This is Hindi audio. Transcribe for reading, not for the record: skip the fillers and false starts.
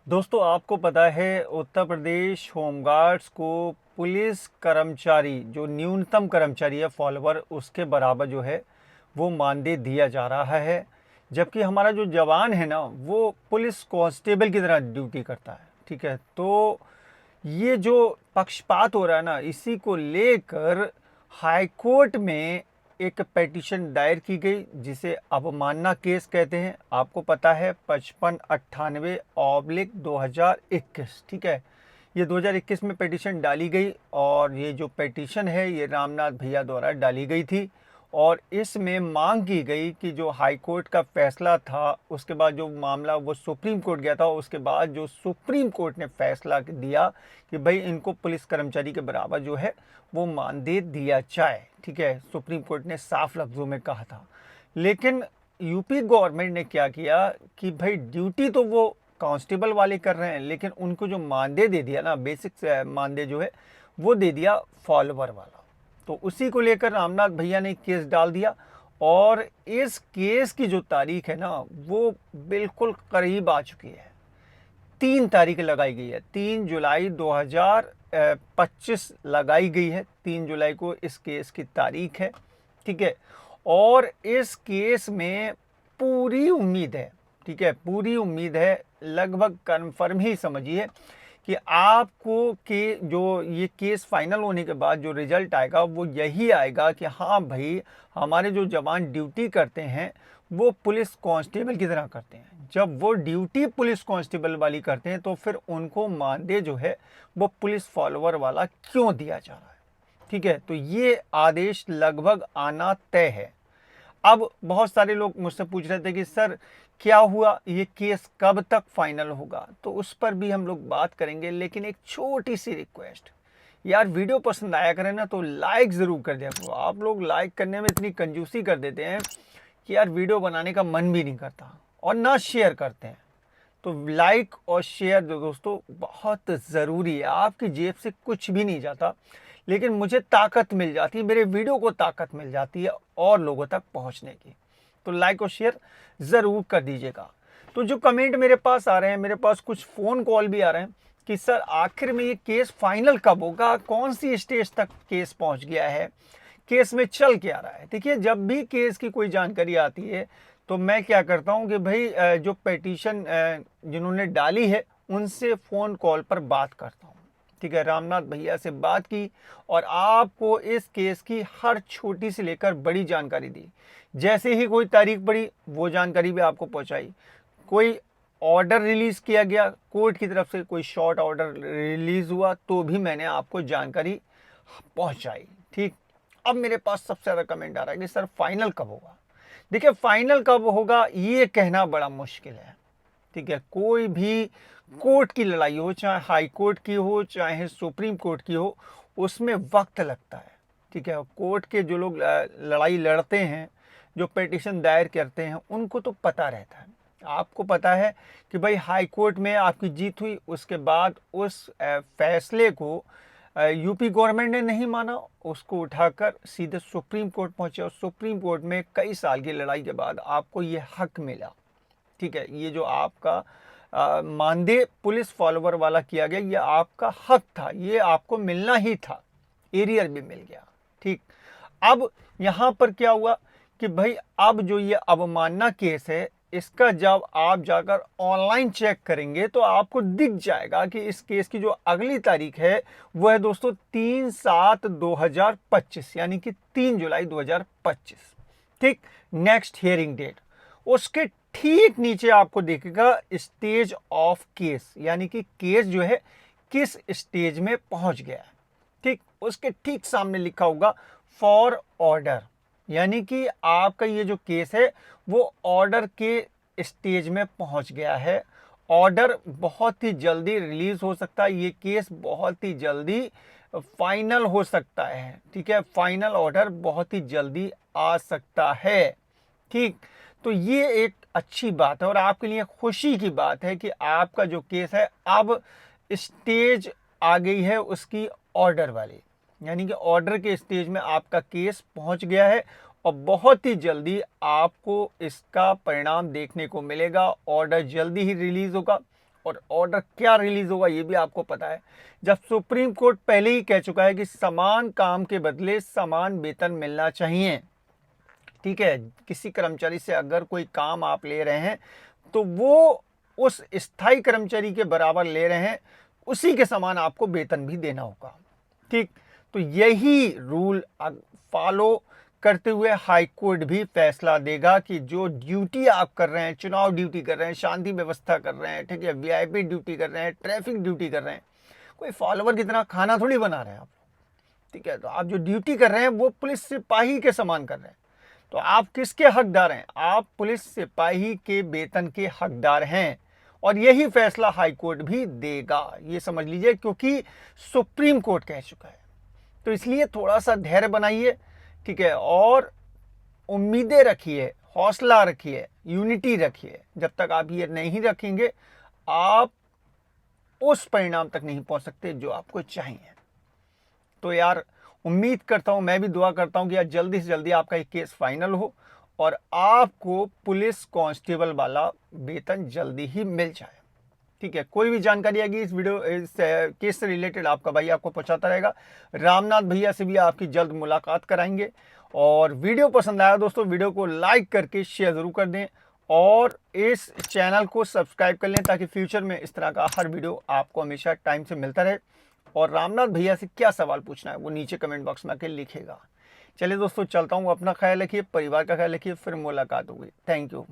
दोस्तों आपको पता है उत्तर प्रदेश होमगार्ड्स को पुलिस कर्मचारी जो न्यूनतम कर्मचारी है फॉलोवर उसके बराबर जो है वो मानदेय दिया जा रहा है। जबकि हमारा जो जवान है ना वो पुलिस कांस्टेबल की तरह ड्यूटी करता है। ठीक है, तो ये जो पक्षपात हो रहा है ना इसी को लेकर हाई कोर्ट में एक पिटीशन दायर की गई जिसे अवमानना केस कहते हैं। आपको पता है 5598/2021। ठीक है, ये 2021 में पिटीशन डाली गई और ये जो पिटीशन है ये रामनाथ भैया द्वारा डाली गई थी और इसमें मांग की गई कि जो हाई कोर्ट का फैसला था उसके बाद जो मामला वो सुप्रीम कोर्ट गया था, उसके बाद जो सुप्रीम कोर्ट ने फैसला दिया कि भाई इनको पुलिस कर्मचारी के बराबर जो है वो मानदेय दिया जाए। ठीक है, सुप्रीम कोर्ट ने साफ लफ्ज़ों में कहा था। लेकिन यूपी गवर्नमेंट ने क्या किया कि भाई ड्यूटी तो वो कांस्टेबल वाले कर रहे हैं लेकिन उनको जो मानदेय दे दिया ना, बेसिक मानदेय जो है वो दे दिया फॉलोवर वाला। तो उसी को लेकर रामनाथ भैया ने केस डाल दिया और इस केस की जो तारीख है ना वो बिल्कुल करीब आ चुकी है। 3 तारीख लगाई गई है, 3 जुलाई 2025 लगाई गई है। 3 जुलाई को इस केस की तारीख है। ठीक है, और इस केस में पूरी उम्मीद है, ठीक है, पूरी उम्मीद है, लगभग कन्फर्म ही समझिए कि आपको के जो ये केस फाइनल होने के बाद जो रिजल्ट आएगा वो यही आएगा कि हाँ भाई हमारे जो जवान ड्यूटी करते हैं वो पुलिस कांस्टेबल की तरह करते हैं। जब वो ड्यूटी पुलिस कांस्टेबल वाली करते हैं तो फिर उनको मानदेय जो है वो पुलिस फॉलोवर वाला क्यों दिया जा रहा है। ठीक है, तो ये आदेश लगभग आना तय है। अब बहुत सारे लोग मुझसे पूछ रहे थे कि सर क्या हुआ, ये केस कब तक फाइनल होगा, तो उस पर भी हम लोग बात करेंगे। लेकिन एक छोटी सी रिक्वेस्ट, यार वीडियो पसंद आया करें ना तो लाइक ज़रूर कर दिया करो। आप लोग लाइक करने में इतनी कंजूसी कर देते हैं कि यार वीडियो बनाने का मन भी नहीं करता और ना शेयर करते हैं। तो लाइक और शेयर जो दोस्तों बहुत ज़रूरी है। आपकी जेब से कुछ भी नहीं जाता लेकिन मुझे ताकत मिल जाती है, मेरे वीडियो को ताकत मिल जाती है और लोगों तक पहुंचने की। तो लाइक और शेयर ज़रूर कर दीजिएगा। तो जो कमेंट मेरे पास आ रहे हैं, मेरे पास कुछ फ़ोन कॉल भी आ रहे हैं कि सर आखिर में ये केस फाइनल कब होगा, कौन सी स्टेज तक केस पहुंच गया है, केस में चल क्या रहा है। देखिए, जब भी केस की कोई जानकारी आती है तो मैं क्या करता हूं कि भाई जो पिटीशन जिन्होंने डाली है उनसे फ़ोन कॉल पर बात करता हूं। ठीक है, रामनाथ भैया से बात की और आपको इस केस की हर छोटी से लेकर बड़ी जानकारी दी। जैसे ही कोई तारीख पड़ी वो जानकारी भी आपको पहुंचाई। कोई ऑर्डर रिलीज़ किया गया कोर्ट की तरफ से, कोई शॉर्ट ऑर्डर रिलीज़ हुआ तो भी मैंने आपको जानकारी पहुंचाई। ठीक, अब मेरे पास सबसे ज़्यादा कमेंट आ रहा है कि सर फाइनल कब होगा। देखिए, फाइनल कब होगा ये कहना बड़ा मुश्किल है। ठीक है, कोई भी कोर्ट की लड़ाई हो, चाहे हाई कोर्ट की हो चाहे सुप्रीम कोर्ट की हो, उसमें वक्त लगता है। ठीक है, कोर्ट के जो लोग लड़ाई लड़ते हैं, जो पिटीशन दायर करते हैं, उनको तो पता रहता है। आपको पता है कि भाई हाई कोर्ट में आपकी जीत हुई, उसके बाद उस फैसले को यूपी गवर्नमेंट ने नहीं माना, उसको उठाकर सीधे सुप्रीम कोर्ट पहुंचे और सुप्रीम कोर्ट में कई साल की लड़ाई के बाद आपको ये हक मिला। ठीक है, ये जो आपका मानदेय पुलिस फॉलोवर वाला किया गया, ये आपका हक था, ये आपको मिलना ही था, एरियर भी मिल गया। ठीक, अब यहाँ पर क्या हुआ कि भाई अब जो ये अवमानना केस है इसका जब आप जाकर ऑनलाइन चेक करेंगे तो आपको दिख जाएगा कि इस केस की जो अगली तारीख है वो है दोस्तों 3/7/2025, यानी कि 3 जुलाई 2025। ठीक, नेक्स्ट हियरिंग डेट। उसके ठीक नीचे आपको दिखेगा स्टेज ऑफ केस, यानी कि केस जो है किस स्टेज में पहुंच गया है। ठीक, उसके ठीक सामने लिखा होगा फॉर ऑर्डर, यानी कि आपका ये जो केस है वो ऑर्डर के स्टेज में पहुंच गया है। ऑर्डर बहुत ही जल्दी रिलीज हो सकता है, ये केस बहुत ही जल्दी फाइनल हो सकता है। ठीक है, फाइनल ऑर्डर बहुत ही जल्दी आ सकता है। ठीक, तो ये एक अच्छी बात है और आपके लिए खुशी की बात है कि आपका जो केस है अब स्टेज आ गई है उसकी ऑर्डर वाली, यानी कि ऑर्डर के स्टेज में आपका केस पहुंच गया है और बहुत ही जल्दी आपको इसका परिणाम देखने को मिलेगा। ऑर्डर जल्दी ही रिलीज होगा और ऑर्डर क्या रिलीज होगा ये भी आपको पता है। जब सुप्रीम कोर्ट पहले ही कह चुका है कि समान काम के बदले समान वेतन मिलना चाहिए, ठीक है, किसी कर्मचारी से अगर कोई काम आप ले रहे हैं तो वो उस स्थायी कर्मचारी के बराबर ले रहे हैं, उसी के समान आपको वेतन भी देना होगा, ठीक। तो यही रूल फॉलो करते हुए हाई कोर्ट भी फैसला देगा कि जो ड्यूटी आप कर रहे हैं, चुनाव ड्यूटी कर रहे हैं, शांति व्यवस्था कर रहे हैं, ठीक है, वीआईपी ड्यूटी कर रहे हैं, ट्रैफिक ड्यूटी कर रहे हैं, कोई फॉलोवर की तरह खाना थोड़ी बना रहे हैं आप, ठीक है। तो आप जो ड्यूटी कर रहे हैं वो पुलिस सिपाही के समान कर रहे हैं। तो आप किसके हकदार हैं? आप पुलिस सिपाही के वेतन के हकदार हैं, और यही फैसला हाई कोर्ट भी देगा, ये समझ लीजिए, क्योंकि सुप्रीम कोर्ट कह चुका है। तो इसलिए थोड़ा सा धैर्य बनाइए, ठीक है, और उम्मीदें रखिए, हौसला रखिए, यूनिटी रखिए। जब तक आप ये नहीं रखेंगे आप उस परिणाम तक नहीं पहुंच सकते जो आपको चाहिए। तो यार उम्मीद करता हूं, मैं भी दुआ करता हूं कि यार जल्दी से जल्दी आपका एक केस फाइनल हो और आपको पुलिस कांस्टेबल वाला वेतन जल्दी ही मिल जाए, ठीक है। कोई भी जानकारी आएगी इस केस से रिलेटेड आपका भाई आपको पहुंचाता रहेगा। रामनाथ भैया से भी आपकी जल्द मुलाकात कराएंगे। और वीडियो पसंद आया दोस्तों, वीडियो को लाइक करके शेयर जरूर कर दें और इस चैनल को सब्सक्राइब कर लें ताकि फ्यूचर में इस तरह का हर वीडियो आपको हमेशा टाइम से मिलता रहे। और रामनाथ भैया से क्या सवाल पूछना है वो नीचे कमेंट बॉक्स में आके लिखेगा। चलिए दोस्तों, चलता हूँ, अपना ख्याल रखिए, परिवार का ख्याल रखिए, फिर मुलाकात होगी। Thank you.